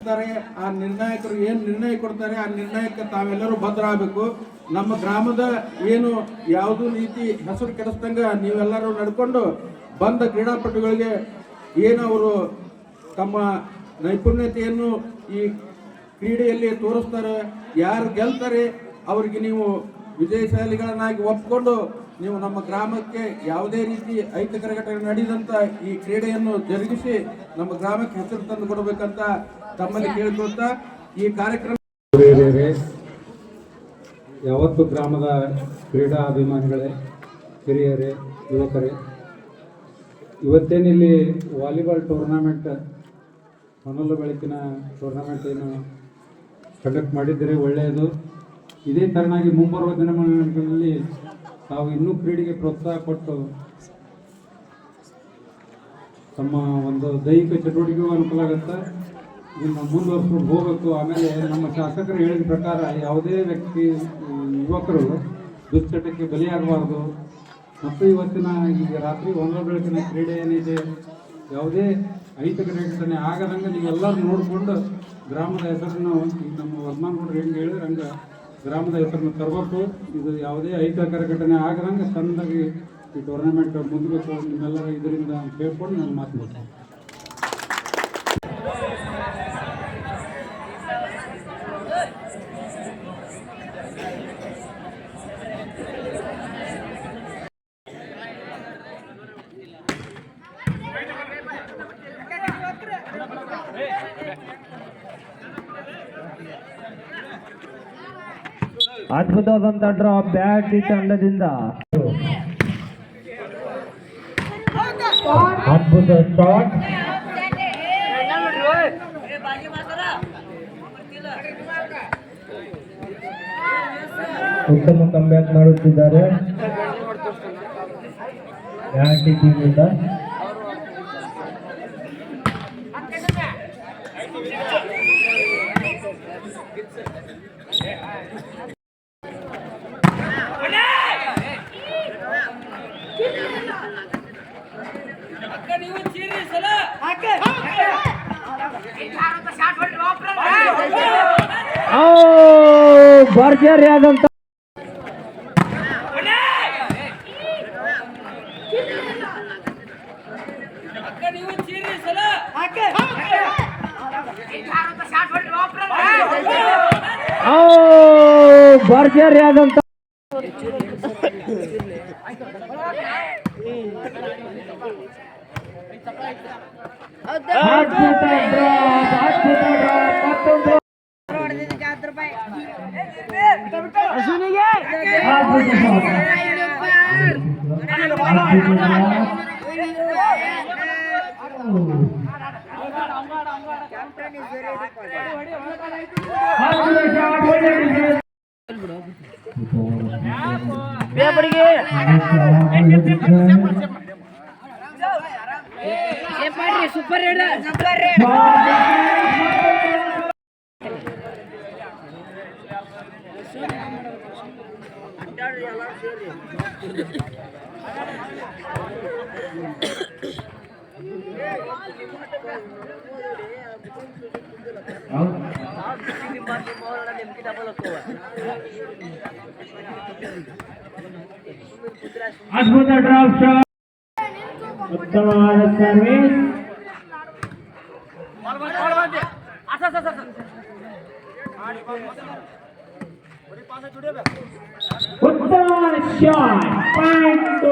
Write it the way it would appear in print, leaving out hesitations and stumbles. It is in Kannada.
ಇರ್ತಾರೆ, ಆ ನಿರ್ಣಾಯಕರು ಏನು ನಿರ್ಣಯ ಕೊಡ್ತಾರೆ ಆ ನಿರ್ಣಯಕ್ಕೆ ತಾವೆಲ್ಲರೂ ಬದ್ಧ ಆಗಬೇಕು. ನಮ್ಮ ಗ್ರಾಮದ ಏನು ಯಾವುದೂ ರೀತಿ ಹೆಸರು ಕೆಡಿಸ್ದಂಗೆ ನೀವೆಲ್ಲರೂ ನಡ್ಕೊಂಡು ಬಂದ ಕ್ರೀಡಾಪಟುಗಳಿಗೆ ಏನು ಅವರು ತಮ್ಮ ನೈಪುಣ್ಯತೆಯನ್ನು ಈ ಕ್ರೀಡೆಯಲ್ಲಿ ತೋರಿಸ್ತಾರೆ, ಯಾರು ಗೆಲ್ತಾರೆ ಅವರಿಗೆ ನೀವು ವಿಜಯಶಾಲಿಗಳನ್ನಾಗಿ ಒಪ್ಪಿಕೊಂಡು ನೀವು ನಮ್ಮ ಗ್ರಾಮಕ್ಕೆ ಯಾವುದೇ ರೀತಿ ಅಹಿತಕರ ಘಟನೆ ನಡೆದಂತ ಈ ಕ್ರೀಡೆಯನ್ನು ಜರುಗಿಸಿ ನಮ್ಮ ಗ್ರಾಮಕ್ಕೆ ಹೆಸರು ತಂದು ಕೊಡಬೇಕಂತ ತಮ್ಮಲ್ಲಿ ಕೇಳ್ಕೊಳ್ತಾ ಈ ಕಾರ್ಯಕ್ರಮ ಯಾವತ್ತು ಗ್ರಾಮದ ಕ್ರೀಡಾ ಅಭಿಮಾನಿಗಳೇ, ಹಿರಿಯರೇ, ಯುವಕರೇ, ಇವತ್ತೇನಿಲ್ಲಿ ವಾಲಿಬಾಲ್ ಟೂರ್ನಮೆಂಟ್ ಹೊನಲು ಬೆಳಕಿನ ಟೂರ್ನಮೆಂಟ್ ಏನು ಕಂಡಕ್ಟ್ ಮಾಡಿದ್ದರೆ ಒಳ್ಳೆಯದು. ಇದೇ ಥರನಾಗಿ ಮುಂಬರುವ ದಿನಮಾನಗಳಲ್ಲಿ ತಾವು ಇನ್ನೂ ಕ್ರೀಡೆಗೆ ಪ್ರೋತ್ಸಾಹ ಕೊಟ್ಟು ತಮ್ಮ ಒಂದು ದೈಹಿಕ ಚಟುವಟಿಕೆಗೂ ಅನುಕೂಲ ಆಗುತ್ತೆ. ಇದನ್ನು ಮುಂದುವರ್ಸ್ಕೊಂಡು ಹೋಗಬೇಕು. ಆಮೇಲೆ ನಮ್ಮ ಶಾಸಕರು ಹೇಳಿದ ಪ್ರಕಾರ ಯಾವುದೇ ವ್ಯಕ್ತಿ ಯುವಕರು ದುಶ್ಚಟಕ್ಕೆ ಬಲಿಯಾಗಬಾರ್ದು. ಮತ್ತು ಇವತ್ತಿನ ಈಗ ರಾತ್ರಿ ಹೊನಲು ಬೆಳಕಿನ ಕ್ರೀಡೆ ಏನಿದೆ ಯಾವುದೇ ಅಹಿತಕರ ಘಟನೆ ಆಗದಂಗೆ ನೀವೆಲ್ಲರೂ ನೋಡಿಕೊಂಡು ಗ್ರಾಮದ ಹೆಸರನ್ನು ಈಗ ನಮ್ಮ ವರ್ಮಾನ್ಗೌಡರು ಹೆಂಗೆ ಹೇಳಿದ್ರೆ ಹಂಗೆ ಗ್ರಾಮದ ಹೆಸರನ್ನು ತರಬೇಕು. ಇದು ಯಾವುದೇ ಅಹಿತಕರ ಘಟನೆ ಆಗದಂಗೆ ಚಂದಾಗಿ ಈ ಟೂರ್ನಮೆಂಟ್ ಮುಂದಬೇಕು ನಿಮ್ಮೆಲ್ಲರ ಇದರಿಂದ ಕೇಳ್ಕೊಂಡು ನಾನು ಮಾತನಾಡ್ತೀನಿ. ಅದ್ಭುತವಾದಂತ ಡ್ರಾಪ್ ಬ್ಯಾಟ್ ತಂಡದಿಂದ, ಅದ್ಭುತ ಶಾಟ್, ಉತ್ತಮ ಕಂಬ್ಯಾಕ್ ಮಾಡುತ್ತಿದ್ದಾರೆ ಟೀಮಿಂದ. ಭರ್ಜರಿಯಾದಂತ ಭರ್ಜರಿಯಾದಂತ ಸೂಪರ್ ಅದ್ಭುತ ಡ್ರಾಪ್ ಶಾಟ್, ಉತ್ತಮವಾದ ಸರ್ವಿಸ್, ಉತ್ತಮವಾದ ಶಾಟ್, ಪಾಯಿಂಟ್ ಟು